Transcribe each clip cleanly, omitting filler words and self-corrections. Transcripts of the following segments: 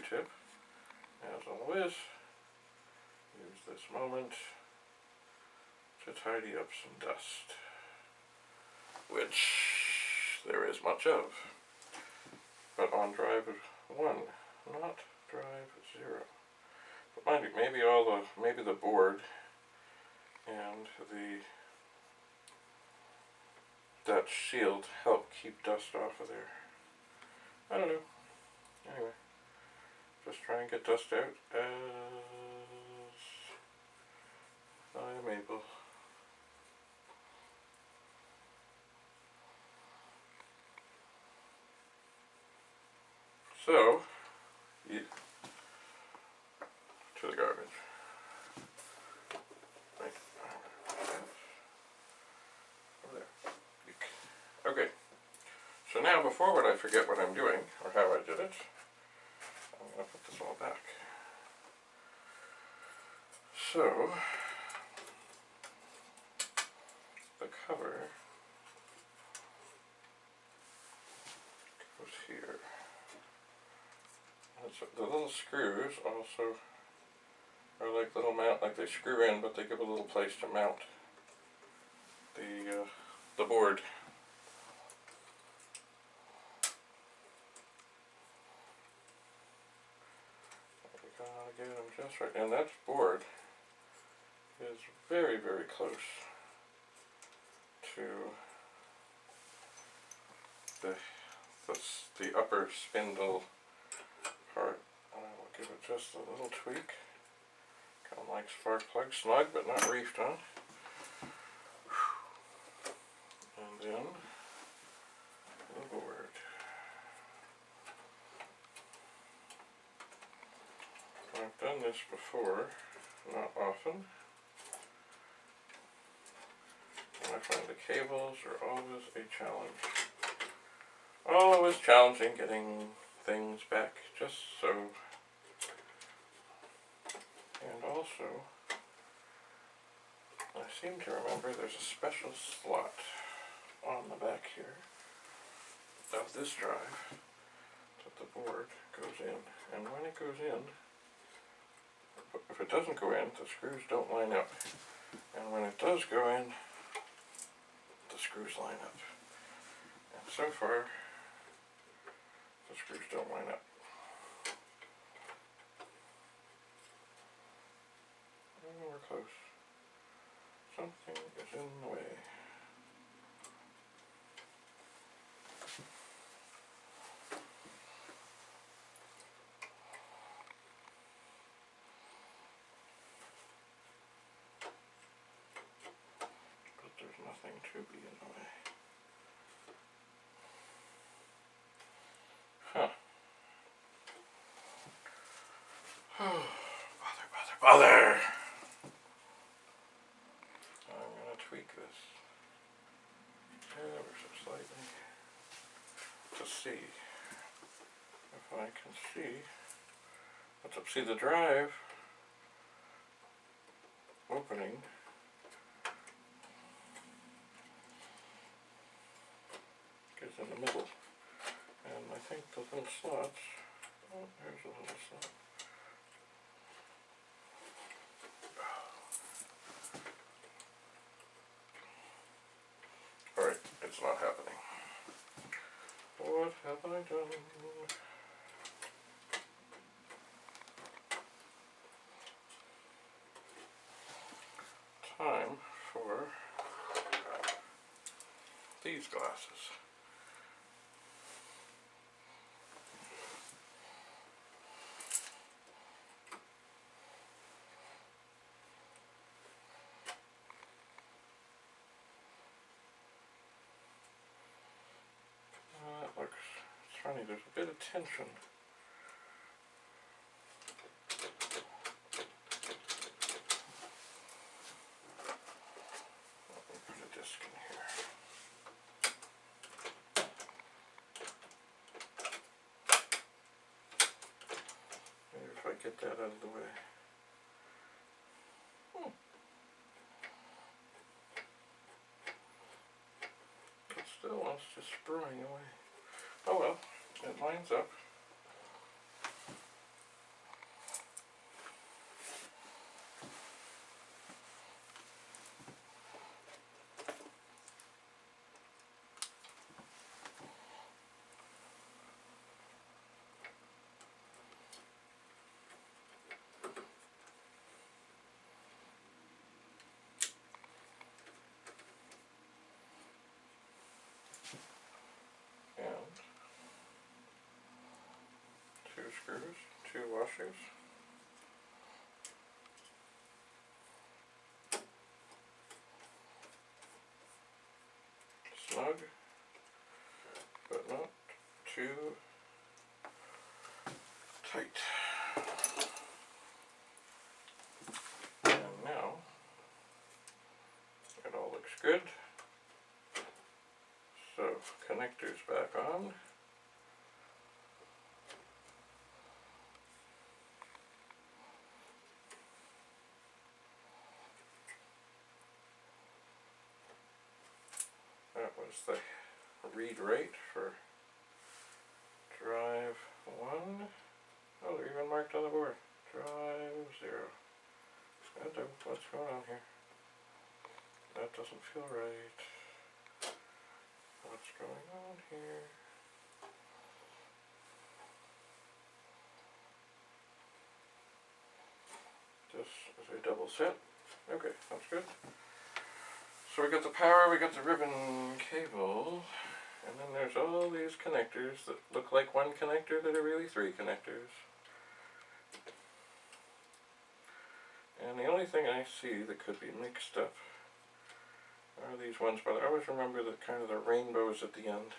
Q-tip. As always, use this moment to tidy up some dust, which there is much of, but on drive 1, not drive 0. But mind you, maybe the board and that shield help keep dust off of there. I don't know. Anyway, just try and get dust out as I'm able. So, to the garbage. Right. Over there. Okay. So now, before I forget what I'm doing, or how I did it, I'm going to put this all back. So, the cover goes here. And so the little screws also are like little like they screw in, but they give a little place to mount the board. We gotta get them just right, and that board is very, very close to the upper spindle part. I will give it just a little tweak. Kind of like spark plug, snug but not reefed on. And then the board. I've done this before, not often. And I find the cables are always a challenge. Always challenging getting things back just so. And also, I seem to remember there's a special slot on the back here of this drive that the board goes in. And when it goes in, if it doesn't go in, the screws don't line up. And when it does go in, the screws line up. And so far, the screws don't line up. Oh, we're close. Something is in the way. But there's nothing to be in the way. Huh. Bother! I'm going to tweak this ever so slightly to see if I can see what's up. See, the drive opening is in the middle, and I think the little slots, oh, there's a little slot. Alright, it's not happening. What have I done? Time for these glasses. That looks funny, there's a bit of tension. Let me put a disc in here. Maybe if I get that out of the way. It still wants to spring away. Oh well, it lines up. screws, 2 washers. Snug, but not too tight. And now it all looks good. So connectors back on. That was the read rate for drive 1. Oh, they're even marked on the board. Drive 0. What's going on here? That doesn't feel right. What's going on here? This is a double set. Okay, that's good. So we got the power, we got the ribbon cable, and then there's all these connectors that look like one connector that are really 3 connectors. And the only thing I see that could be mixed up are these ones, but I always remember the kind of the rainbows at the end.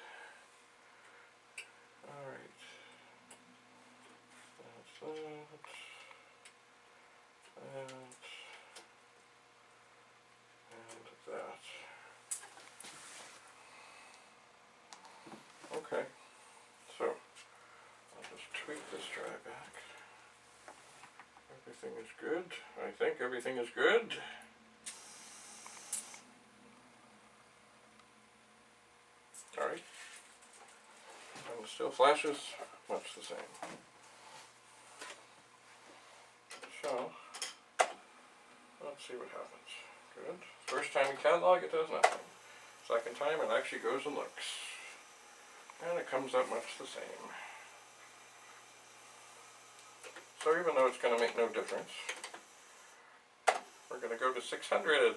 Alright. That's that. That. And that. Okay. So, I'll just tweak this drive back. Everything is good. I think everything is good. Alright. And it still flashes much the same. So, let's see what happens. Good. First time we catalog, it does nothing. Second time, it actually goes and looks. And it comes up much the same. So even though it's going to make no difference, we're going to go to 600 and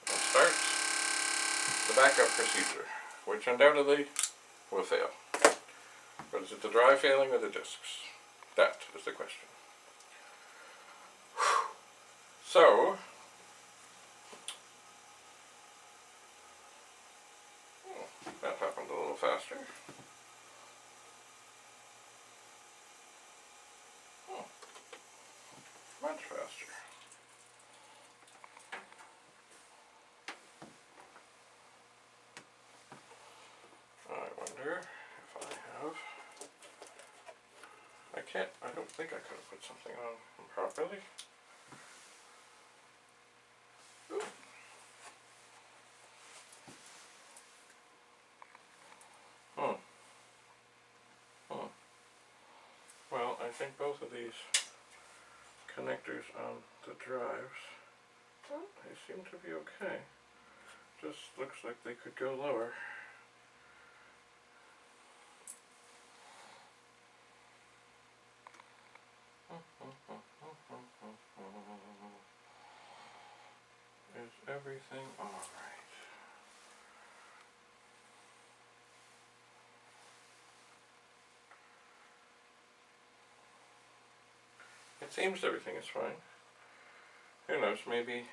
start the backup procedure, which undoubtedly will fail. But is it the drive failing or the disks? That is the question. So, that happened a little faster. Much faster. I wonder if I have... I don't think I could have put something on properly. Ooh. Well, I think both of these connectors on the drives, they seem to be okay. Just looks like they could go lower. Is everything alright? It seems everything is fine. Who knows, maybe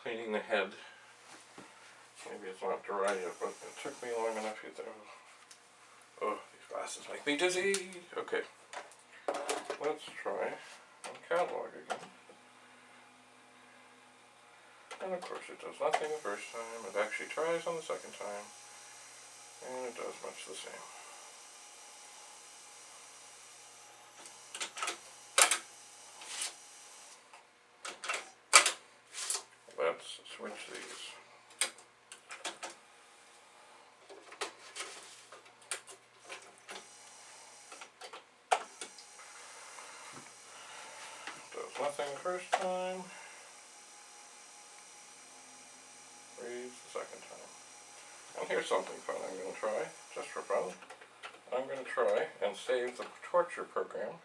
cleaning the head, maybe it's not dry yet, but it took me long enough yet. Oh, these glasses make me dizzy. Okay, let's try and catalog again. And of course it does nothing the first time, it actually tries on the second time, and it does much the same. Let's switch these. Does nothing the first time. Reads the second time. And here's something fun I'm going to try, just for fun. I'm going to try and save the torture program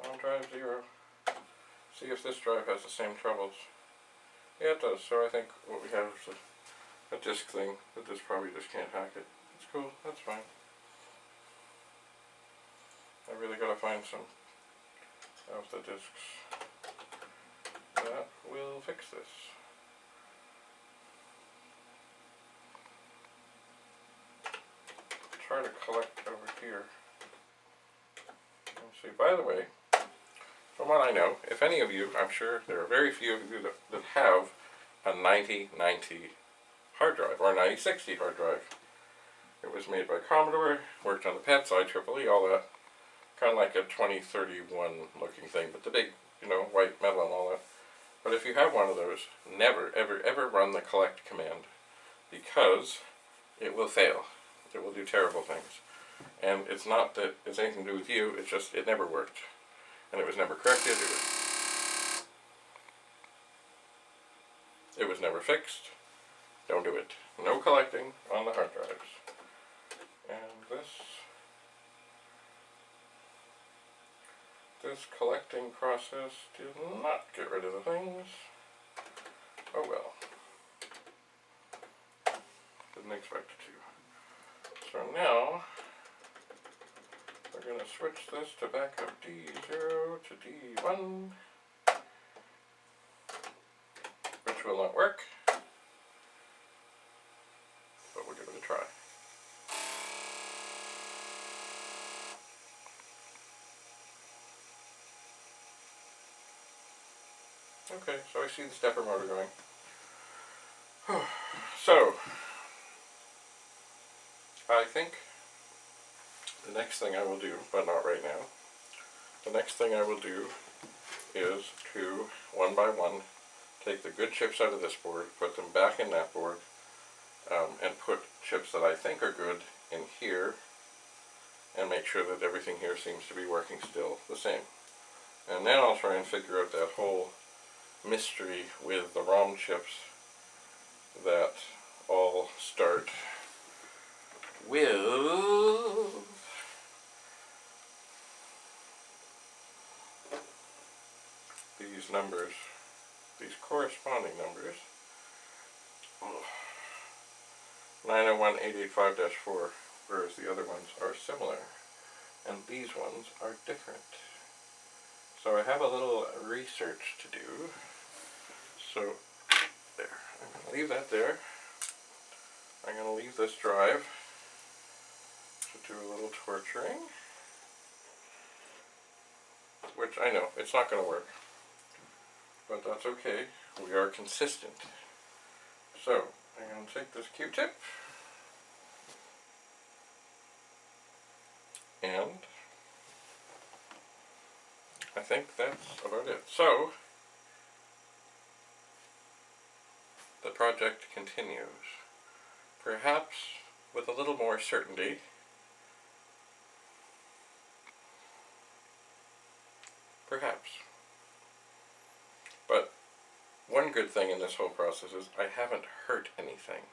on drive 0. See if this drive has the same troubles. Yeah, it does. So I think what we have is a disk thing that this probably just can't hack it. It's cool. That's fine. gotta find some of the discs that will fix this. Try to collect over here. Let's see, by the way, from what I know, if any of you, I'm sure there are very few of you that have a 9090 hard drive, or a 9060 hard drive. It was made by Commodore, worked on the PETs, IEEE, all that. Kind of like a 2031 looking thing, but the big, white metal and all that. But if you have one of those, never, ever, ever run the collect command, because it will fail. It will do terrible things. And it's not that it's anything to do with you, it's just, it never worked. And it was never corrected, it was never fixed. Don't do it. No collecting on the hard drives. And this collecting process did not get rid of the things. Oh well. Didn't expect it to. So now, we're going to switch this to backup D0 to D1, which will not work, but we'll give it a try. Okay, so I see the stepper motor going. So, I think the next thing I will do, but not right now, the next thing I will do is to, one by one, take the good chips out of this board, put them back in that board, and put chips that I think are good in here, and make sure that everything here seems to be working still the same. And then I'll try and figure out that whole mystery with the ROM chips that all start with these numbers, these corresponding numbers. 901-885-4, whereas the other ones are similar, and these ones are different. So I have a little research to do. So, there. I'm going to leave that there. I'm going to leave this drive to do a little torturing, which I know, it's not going to work. But that's okay. We are consistent. So, I'm going to take this Q-tip, and I think that's about it. So, the project continues. Perhaps with a little more certainty. Perhaps. But one good thing in this whole process is I haven't hurt anything.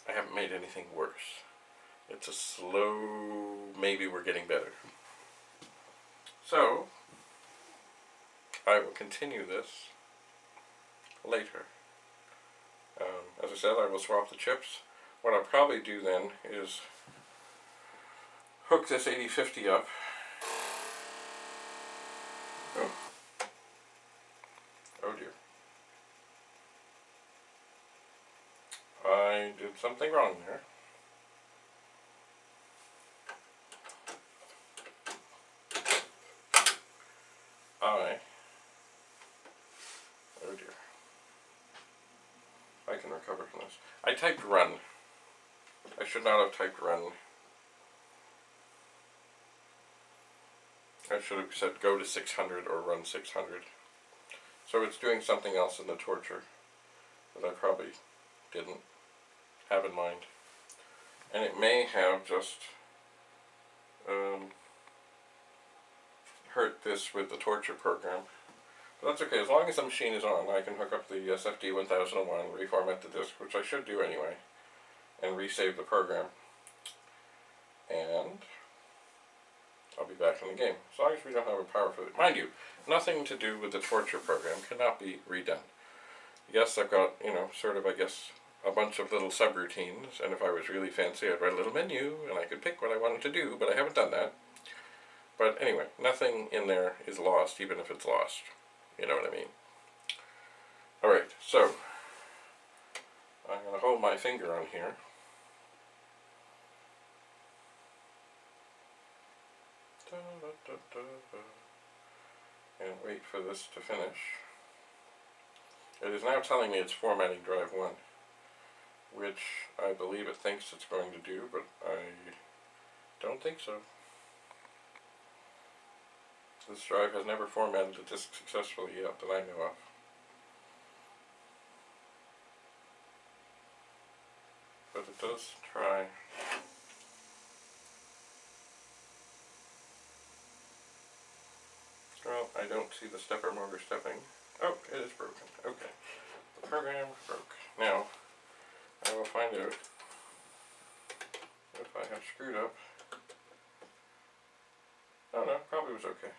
I haven't made anything worse. It's a slow, maybe we're getting better. So, I will continue this later. As I said, I will swap the chips. What I'll probably do then is hook this 8050 up. Oh dear. I did something wrong there. Oh dear. I can recover from this. I typed run. I should not have typed run. I should have said go to 600 or run 600. So it's doing something else in the torture that I probably didn't have in mind. And it may have just hurt this with the torture program. But that's okay, as long as the machine is on, I can hook up the SFD 1001, reformat the disk, which I should do anyway, and resave the program. And I'll be back in the game, as long as we don't have a power for it. Mind you, nothing to do with the torture program cannot be redone. Yes, I've got, sort of, I guess, a bunch of little subroutines, and if I was really fancy, I'd write a little menu, and I could pick what I wanted to do, but I haven't done that. But anyway, nothing in there is lost, even if it's lost. You know what I mean? Alright, so I'm going to hold my finger on here. And wait for this to finish. It is now telling me it's formatting drive 1, which I believe it thinks it's going to do, but I don't think so. This drive has never formatted a disk successfully yet that I know of. But it does try. Well, I don't see the stepper motor stepping. Oh, it is broken. Okay. The program broke. Now, I will find out if I have screwed up. Oh no, probably was okay.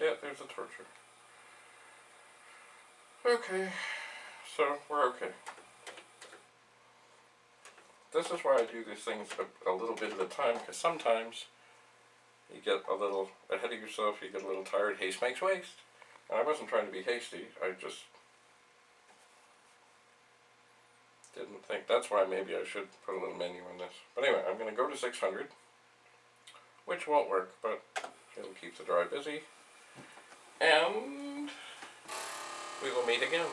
Yeah, there's a torture. Okay, so we're okay. This is why I do these things a little bit at a time, because sometimes you get a little ahead of yourself, you get a little tired. Haste makes waste. And I wasn't trying to be hasty, I just didn't think. That's why maybe I should put a little menu in this. But anyway, I'm going to go to 600, which won't work, but it'll keep the drive busy. And we will meet again.